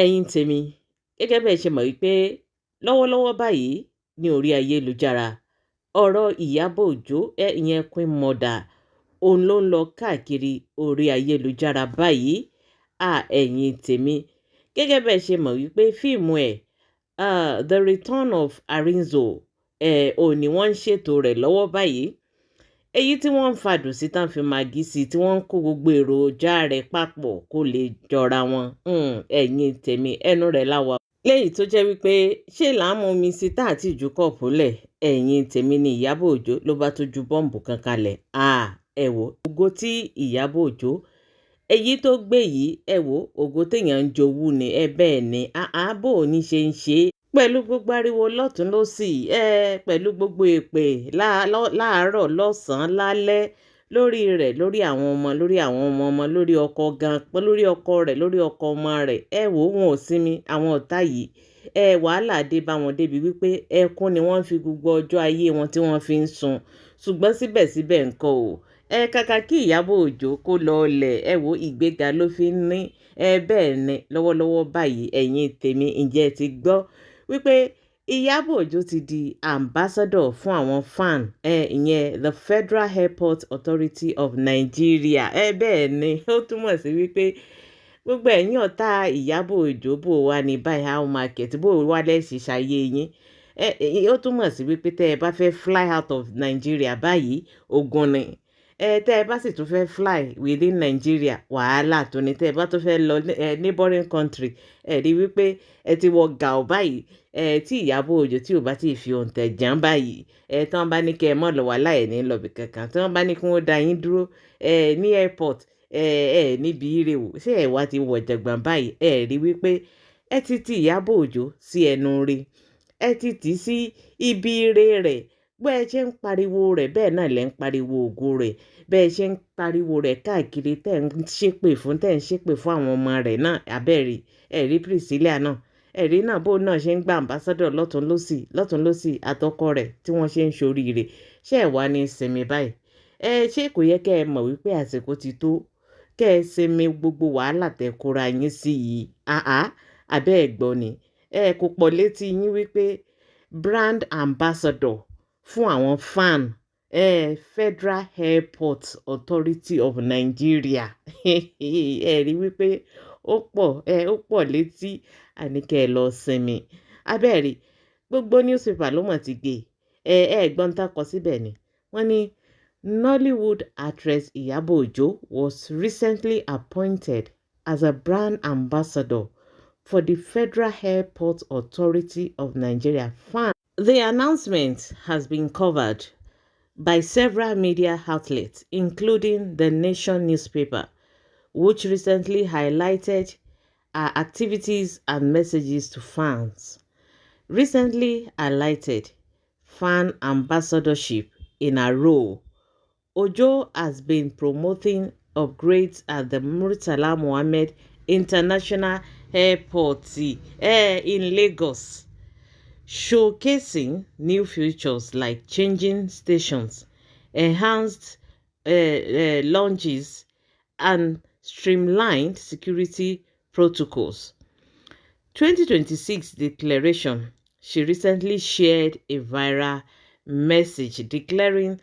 Ẹ̀yin tèmi, gẹ́gẹ́ bẹ́ẹ̀ ṣe mọ̀ wípé lọ́wọ́lọ́wọ́ báyìí ní orí ayélujára, ọ̀rọ̀ Ìyábọ̀ Òjó ìyẹn Queen Mother òun ló ń lọ káàkiri orí ayélujára báyìí. Ẹ̀yin tèmi, gẹ́gẹ́ bẹ́ẹ̀ ṣe mọ̀ wípé fíìmù ẹ̀ The Return of Arinzo òun ni wọ́n ń ṣètò rẹ̀ lọ́wọ́ báyìí. Èyí tí wọ́n ń fàdùn sí tán fi màgí sí tí wọ́n ń kó gbogbo èròjà rẹ̀ papọ̀ kó lè jọra wọn. Ẹ̀yin tèmi, ẹnu rẹ̀ láwa. Léyìí tó jẹ́ wípé ṣé là ń mú mi sí tá àti ìjú kọ̀ọ̀pù lẹ̀. Ẹ̀yin tèmi ni Ìyábọ̀ Òjó ló bá tó ju bọ́ǹbù kan kalẹ̀. Ẹ wò ògo tí Ìyábọ̀ Òjó èyí tó gbé yìí, ẹ wò ògo téèyàn ń jowú ni bẹ́ẹ̀ ni bó o ní ṣe ń ṣe é pẹ̀lú gbogbo ariwo lọ́tún lọ́sì pẹ̀lú gbogbo èpè láàárọ̀ lọ́sàn-án lálẹ́ lórí rẹ̀ lórí àwọn ọmọ lórí àwọn ọmọ lórí ọkọ gan lórí ọkọ rẹ̀ lórí ọkọ ọmọ rẹ̀. Ẹ wò wọn ò sinmi àwọn ọ̀tá yìí. Wàhálà dé bá wọn débi wípé ẹkún ni wọ́n fi gbogbo ọjọ́ ayé wọn tí wọ́n fi ń sun. Ṣùgbọ́n síbẹ̀síbẹ̀ nǹkan o. Kàkà kí Ìyábọ̀ Òjó kó lọ ọlẹ̀ wo ìgbéga ló fi ń ní. Bẹ́ẹ̀ ni lọ́wọ́lọ́wọ́ báyìí ẹ̀yin tèmi, ǹjẹ́ ẹ ti gbọ́ wípé Ìyábọ̀ Òjó ti di ambassador fún àwọn fan ìyẹn the Federal Airport Authority of Nigeria. Bẹ́ẹ̀ ni ó túmọ̀ sí wípé gbogbo ẹ̀yin ọ̀tá Ìyábọ̀ Òjó bò wá ní báyìí how market bò wá lẹ́sìn ṣayé yín. Ó túmọ̀ sí wípé tẹ́ ẹ bá fẹ́ fly out of Nigeria báyìí ogun ni. Tẹ́ ẹ bá sì tún fẹ́ fly within Nigeria wàhálà tó ní. Tẹ́ ẹ bá tún fẹ́ lọ neighboring country rí wípé ẹ ti wọ gàù báyìí. Tí Ìyábọ̀ Òjó tí ò bá ti fi òǹtẹ̀ jàn báyìí tí wọ́n bá ní kẹ́ ẹ mọ̀ lọ wà láì ní lọ́bì kankan tí wọ́n bá ní kí wọ́n dá yín dúró ní airport níbi ire wò ṣé ẹ wá ti wọ̀ jàgbọ́n báyìí rí wípé ẹ ti ti Ìyábọ̀ Òjó sí ẹnu ire ẹ ti tì í sí ibi ire rẹ̀. Bó ẹ ṣe ń pariwo rẹ̀ bẹ́ẹ̀ náà lẹ́ ń pariwo ògo rẹ̀. Bẹ́ẹ̀ ṣe ń pariwo rẹ̀ káàkiri tẹ́ ń ṣépè fún àwọn ọmọ rẹ̀ náà abẹ́rẹ́ ẹ̀rí Priscilla náà ẹ̀rí náà bó náà ṣe ń gba ambassador lọ́tún lọ́sì àtọkọ rẹ̀ tí wọ́n ṣe ń ṣoríire. Ṣé ẹ wá ní sinmi báyìí? Ṣé kò yẹ kẹ́ ẹ mọ̀ wípé àsìkò ti tó kẹ́ ẹ sinmi gbogbo wàhálà tẹ́ kóra yín sí yìí? Abẹ́ ẹ̀ gbọ́ ni kò pọ̀ létí yín wípé brand ambassador fún àwọn fan Federal Airport Authority of Nigeria. Rí wípé ó pọ̀ létí àníkẹ́ ẹ lọ sinmi. Abẹ́ẹ̀rí gbogbo newspaper ló mọ̀ ti gbé gbọ́n tá kọ síbẹ̀ ni wọ́n ní Nollywood actress Ìyábọ̀ Òjó was recently appointed as a brand ambassador for the Federal Airport Authority of Nigeria FAN. The announcement has been covered by several media outlets, including The Nation newspaper, which recently highlighted her activities and messages to fans. Recently highlighted fan ambassadorship in her role, Òjó has been promoting upgrades at the Murtala Mohammed International Airport in Lagos, showcasing new features like changing stations, enhanced lounges, and streamlined security protocols. 2026 declaration. She recently shared a viral message declaring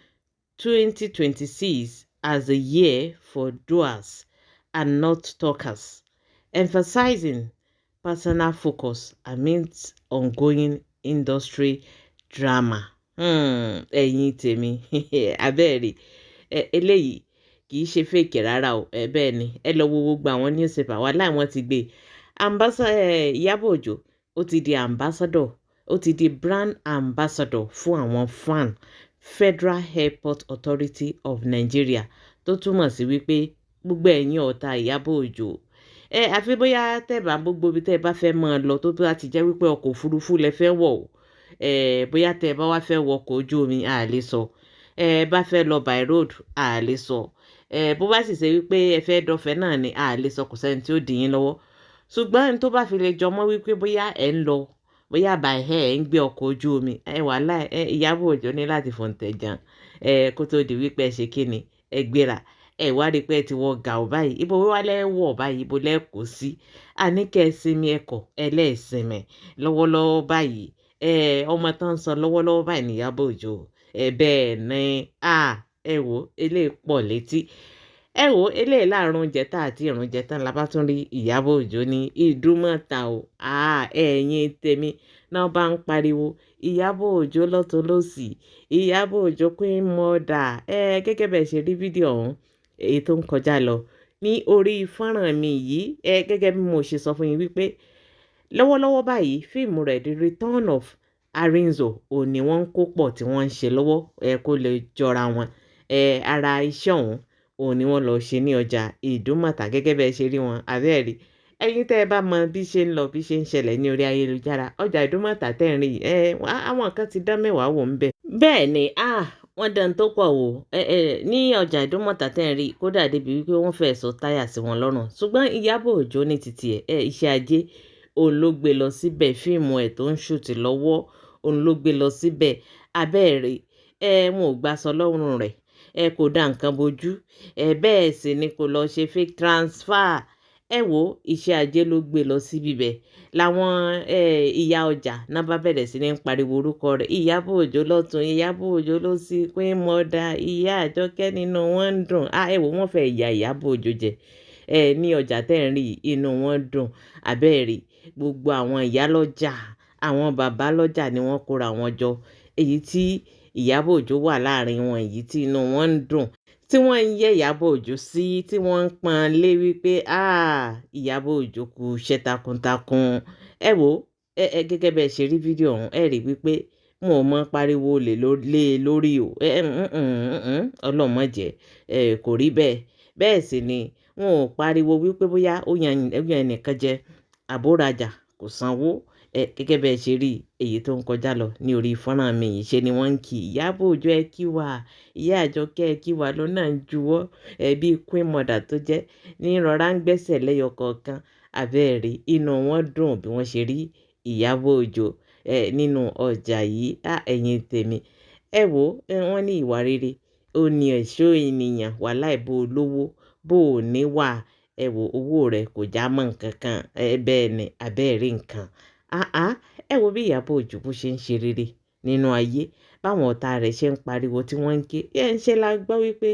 2026 as a year for doers and not talkers, emphasizing personal focus amidst ongoing industry drama. Ẹ̀yin tèmi abẹ́ẹ̀rí eléyìí kì í ṣe fèkì rárá o. Bẹ́ẹ̀ ni ẹ lọ wo gbogbo àwọn newspaper wa láì wọ́n ti gbé Ìyábọ̀ Òjó ó ti di ambassador ó ti di brand ambassador fún àwọn fan Federal Airport Authority of Nigeria tó túmọ̀ sí wípé gbogbo ẹ̀yin ọ̀tá Ìyábọ̀ Òjó àfi bóyá tẹ́bà gbogbo ibi tẹ́ bá fẹ́ máa lọ tó bá ti jẹ́ wípé ọkọ̀ òfurufú lẹ fẹ́ wọ̀ o bóyá tẹ́ bá wá fẹ́ wọ ọkọ̀ ojú omi a lè sọ bá fẹ́ lọ by road a lè sọ bó bá sì ṣe wípé ẹ fẹ́ dọ̀fẹ́ náà ni a lè sọ kò sẹ́ni tí ó dì yín lọ́wọ́. Ṣùgbọ́n tó bá fi lè jọmọ́ wípé bóyá ẹ ń lọ bóyá by air ẹ ń gbé ọkọ̀ ojú omi wàhálà Ìyábọ̀ Òjó ní láti fòǹtẹ̀ jàn kó tó di wípé ẹ ṣe kíni ẹ gbéra ẹ wá rí pé ẹ ti wọ gàù báyìí ibo wá lẹ́wọ̀ báyìí ibo lẹ́kọ̀ọ́ sí àní kẹ́ ẹ sinmi ẹ̀kọ́ ẹlẹ́ẹ̀sinmi lọ́wọ́lọ́wọ́ báyìí ọmọ tó ń sọ lọ́wọ́lọ́wọ́ báyìí ní Ìyábọ̀ Òjó bẹ́ẹ̀ ni ẹ wò eléyìí pọ̀ létí ẹ wò eléyìí láàrin oúnjẹ tá àti ìrúnjẹ tán la bá tún rí Ìyábọ̀ Òjó ní Ìdúmọ̀tà o ẹ̀yin tèmi náà bá ń pariwo Ìyábọ̀ Òjó lọ́tún lọ́sì Ìyábọ̀ Òjó Queen Mother gẹ́gẹ́ bẹ́ẹ̀ ṣe rí fídíò ọ̀hún èyí tó ń kọjá lọ ní orí fọ́nrán mi yìí gẹ́gẹ́ bí mo ṣe sọ fún yín wípé lọ́wọ́lọ́wọ́ báyìí fíìmù rẹ̀ The Return of Arinzo òun ni wọ́n ń kó pọ̀ tí wọ́n ń ṣe lọ́wọ́ kó lè jọra wọn ara iṣẹ́ ọ̀hún òun ni wọ́n lọ ṣe ní ọjà Ìdúmọ̀tà gẹ́gẹ́ bẹ́ẹ̀ ṣe rí wọn àbẹ́ẹ̀rí ẹ̀yin tẹ́ ẹ bá mọ bí ṣe ń lọ bí ṣe ń ṣẹlẹ̀ ní orí ayélujára ọjà Ìdúmọ̀tà tẹ́ ń rí àwọn kan ti dá mẹ́wàá wò ń bẹ̀. bẹ́ẹ̀ ni wọ́n dán tó pọ̀ wò ní ọjà Ìdúmọ̀tà tẹ́ ń rí kódà débi wípé wọ́n fẹ́ sọ táyà sí wọn lọ́rùn ṣùgbọ́n Ìyábọ̀ Òjó ní titi iṣẹ́ ajé òun ló gbé lọ síbẹ̀ fíìmù ẹ̀ tó ń ṣùtì lọ́wọ́ òun ló gbé lọ síbẹ̀ abẹ́ẹ̀rí wọn ò gbàsọ lọ́rùn rẹ̀ kò dá nǹkan bojú bẹ́ẹ̀ sì ni kò lọ ṣe fake transfer wo iṣẹ́ ajé ló gbé lọ síbi bẹ̀ làwọn ìyá ọjà náà bá bẹ̀rẹ̀ sí ní pariwo orúkọ rẹ̀ Ìyábọ̀ Òjó lọ́tún Ìyábọ̀ Òjó lósì Queen Mother ìyá Àjọkẹ́ nínú wọn ń dùn wo wọ́n fẹ́ ìyá Ìyábọ̀ Òjó jẹ ní ọjà tẹ́ ń rí inú wọn dùn abẹ́ẹ̀rí gbogbo àwọn ìyá lọ́jà àwọn bàbá lọ́jà ni wọ́n kóra wọn jọ èyí tí Ìyábọ̀ Òjó wà láàrin wọn èyí tí inú wọn ń dùn tí wọ́n ń yẹ Ìyábọ̀ Òjó sí tí wọ́n ń pọ́n lé wípé Ìyábọ̀ Òjó kú iṣẹ́ takuntakun wò gẹ́gẹ́ bẹ́ẹ̀ ṣe rí fídíò ọ̀hún rí wípé wọn ò mọ pariwo lé lórí o ọlọ́mọdé kò rí bẹ́ẹ̀ sì ni wọn ò pariwo wípé bóyá ó yan ẹnìkan jẹ àbórajà kò sanwó gẹ́gẹ́ bẹ́ẹ̀ ṣe rí èyí tó ń kọjá lọ ní orí fọ́nrán mi yìí ṣe ni wọ́n ń kí Ìyábọ̀ Òjó ẹ kí wa ìyá Àjọkẹ́ ẹ kí wa lọ́nà ń juwọ́ bí Queen Mother tó jẹ́ ní rọra ń gbẹ́sẹ̀ lẹ́yọ kọ̀ọ̀kan abẹ́ẹ̀rí inú wọn dùn bí wọ́n ṣe rí Ìyábọ̀ Òjó nínú ọjà yìí ẹ̀yin tèmi wò wọ́n ní ìwà rere ó ní ẹ̀ṣọ́ ènìyàn wàláì bó lówó bó ò ní wà wò owó rẹ̀ kò já mọ́ nǹkan kan bẹ́ẹ̀ ni abẹ́ẹ̀rí nǹkan wo bí Ìyábọ̀ Òjó bó ṣe ń ṣe rere nínú ayé báwọn ọ̀tá rẹ̀ ṣe ń pariwo tí wọ́n ń ké ń ṣe la gbọ́ wípé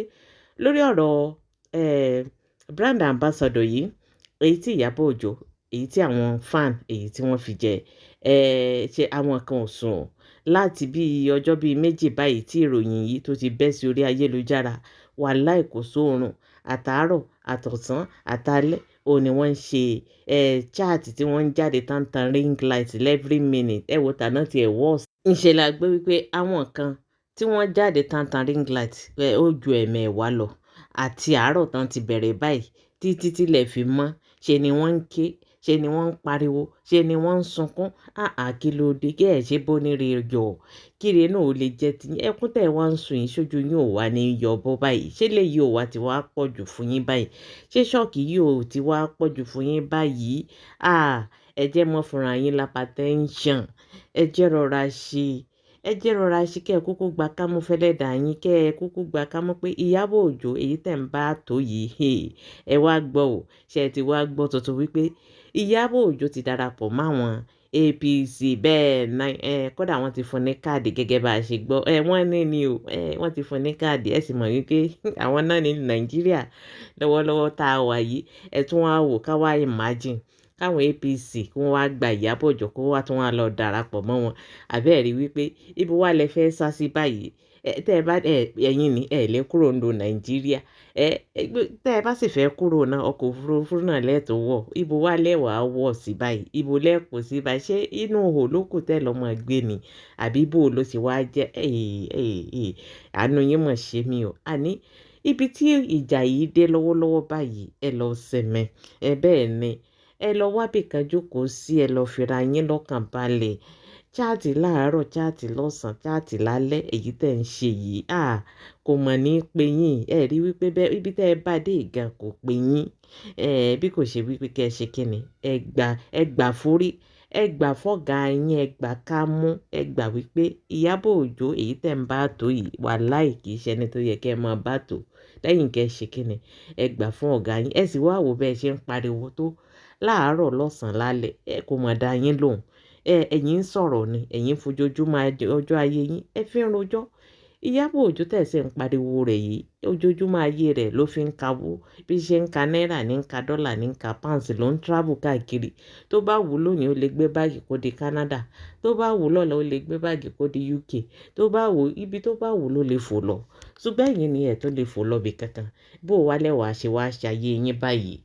lórí ọ̀rọ̀ brand ambassador yìí èyí tí Ìyábọ̀ Òjó èyí tí àwọn fan èyí tí wọ́n fi jẹ ṣe àwọn kan ò sùn láti bí ọjọ́ bíi méjì báyìí tí ìròyìn yìí tó ti bẹ́ sí orí ayélujára wàláì kò sóorun àtàárọ̀ àtọ̀sán àtalẹ́ òun ni wọ́n ń ṣe chat tí wọ́n ń jáde tantan ring light every minute wo tàná tiẹ̀ wọ́ọ̀sì. ńṣe la gbé wípé àwọn kan tí wọ́n jáde tantan ring light ó ju ẹ̀mẹ̀wá lọ àti àárọ̀ tán ti bẹ̀rẹ̀ báyìí títí tílẹ̀ fi mọ́ ṣe ni wọ́n ń ké ṣe ni wọ́n ń pariwo ṣe ni wọ́n ń sunkún kí ló dé kí ẹ̀ ṣe bó ní rí yọ kíre náà ò lè jẹ́ ti ẹkún tẹ̀ wá ń sùn yín sójú yín ò wá ní yọbọ báyìí ṣé lè yí ò wá ti wá pọ̀ jù fún yín báyìí ṣé ṣọ́ọ̀kì yìí ò ti wá pọ̀ jù fún yín báyìí ẹ jẹ́ mọ́ fúnra yín lápátẹ́ńṣàn ẹ jẹ́ rọra ṣe kẹ́ ẹ kúkú gba kámú fẹ́lẹ́ dà yín kẹ́ ẹ kúkú gba kámú pé Ìyábọ̀ Òjó èyí tẹ̀ ń bá tó yìí ẹ wá gbọ́ ò ṣe ti wá gbọ́ tuntun wípé Ìyábọ̀ Òjó ti darapọ̀ máwọn APC bẹ́ẹ̀ náà kódà wọ́n ti fún ní káàdì gẹ́gẹ́ bá a ṣe gbọ́ wọ́n ní ni o wọ́n ti fún ní káàdì ẹ sì mọ̀ wípé àwọn náà ní Nàìjíríà lọ́wọ́lọ́wọ́ tá a wà yìí ẹ tún wá wò ká wá imagine káwọn APC kí wọ́n wá gba Ìyábọ̀ Òjó kó wá tún wá lọ darapọ̀ mọ́ wọn àbẹ́ẹ̀rí wípé ibi wà lẹ fẹ́ sá sí báyìí tẹ́ ẹ bá ẹ̀yin ní lè kúrò ní Nàìjíríà tẹ́ ẹ bá sì fẹ́ kúrò náà ọkọ̀ òfurufú náà lẹ́tọ̀ wọ̀ ibo wà lẹ́wàá wọ̀ sí báyìí ibo lẹ́kọ̀ọ́ sí báyìí ṣé inú ihò ló kù tẹ́ lọ́mọ gbé ni àbí bó ló sì wá jẹ́ àánú yín mọ̀ ṣe mí o àní ibi tí ìjà yìí dé lọ́wọ́lọ́wọ́ báyìí ẹ lọ sẹ̀mẹ̀ bẹ́ẹ̀ ni ẹ lọ wábì kan jókòó sí ẹ lọ fira yín lọ́kàn balẹ̀ chaati láàárọ̀ chaati lọ́sàn-án chaati lálẹ́ èyí tẹ̀ ń ṣe yìí kò mọ̀ ní pé yín ẹ rí wípé bẹ́ẹ̀ ibi tẹ́ ẹ bá dé ìgà kò pé yín bí kò ṣe wípé kẹ́ ẹ ṣe kíni ẹ gbà forí ẹ gbà fọ́gà yín ẹ gbà ká mú ẹ gbà wípé Ìyábọ̀ Òjó èyí tẹ̀ ń bá tó yìí wàláì kì í ṣẹni tó yẹ kẹ́ ẹ máa bá tó lẹ́yìn kẹ́ ẹ ṣe kíni ẹ gbà fún ọ̀gá yín ẹ sì wá wò bẹ́ẹ̀ ṣe ń pariwo tó láàárọ̀ lọ́sàn-án lálẹ́ ẹ kò mọ̀ dá yín lóhùn ẹ̀yin ń sọ̀rọ̀ ni ẹ̀yin fojoojúmọ́ ọjọ́ ayé yín ẹ fi ń rojọ́ Ìyábọ̀ Òjó tẹ̀sẹ̀ ń pariwo rẹ̀ yìí ojoojúmọ́ ayé rẹ̀ ló fi ń kawó bí ṣe ń ka náírà ní ń ka dọ́là ní ń ka pounds ló ń travel káàkiri tó bá wù lónìí ó lè gbé báàgì kó di Canada tó bá wù lọ́la ó lè gbé báàgì kó di UK tó bá wù ibi tó bá wù ló lè fò lọ ṣùgbọ́n ẹ̀yin ni ẹ̀ tó lè fò lọ́bì kankan bó o wálẹ̀ wàá ṣe wá ṣayé yín báyìí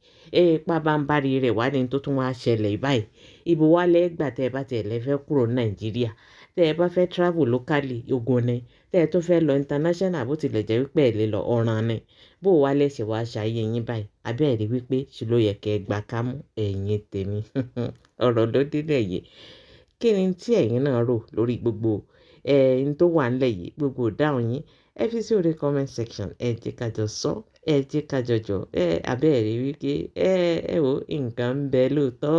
pabambarì rẹ̀ wá ní tó tún wá ṣẹlẹ̀ báyìí ibo wálẹ̀ gbà tẹ́ ẹ bá tẹ̀ lẹ́fẹ́ kúrò Nàìjíríà tẹ́ ẹ bá fẹ́ travel locally ogun ni tẹ́ ẹ tó fẹ́ lọ international bó tilẹ̀ jẹ́ wípé ẹ lè lọ ọ̀ràn ni bó o wálẹ̀ ṣe wá ṣayé yín báyìí abẹ́ẹ̀rí wípé ṣe ló yẹ kẹ́ ẹ gbà kámú ẹ̀yin tèmi ọ̀rọ̀ ló délẹ̀ yìí kí ni tí ẹ̀yin náà rò lórí gbogbo ẹ̀yin tó wà ńlẹ̀ yìí gbogbo ìdáhùn yín ẹ fi sí orí comment section ẹ jẹ́ ká jọ sọ ẹ jẹ́ ká jọjọ abẹ́ẹ̀rí wípé ẹ wò nǹkan ń bẹ lóòótọ́.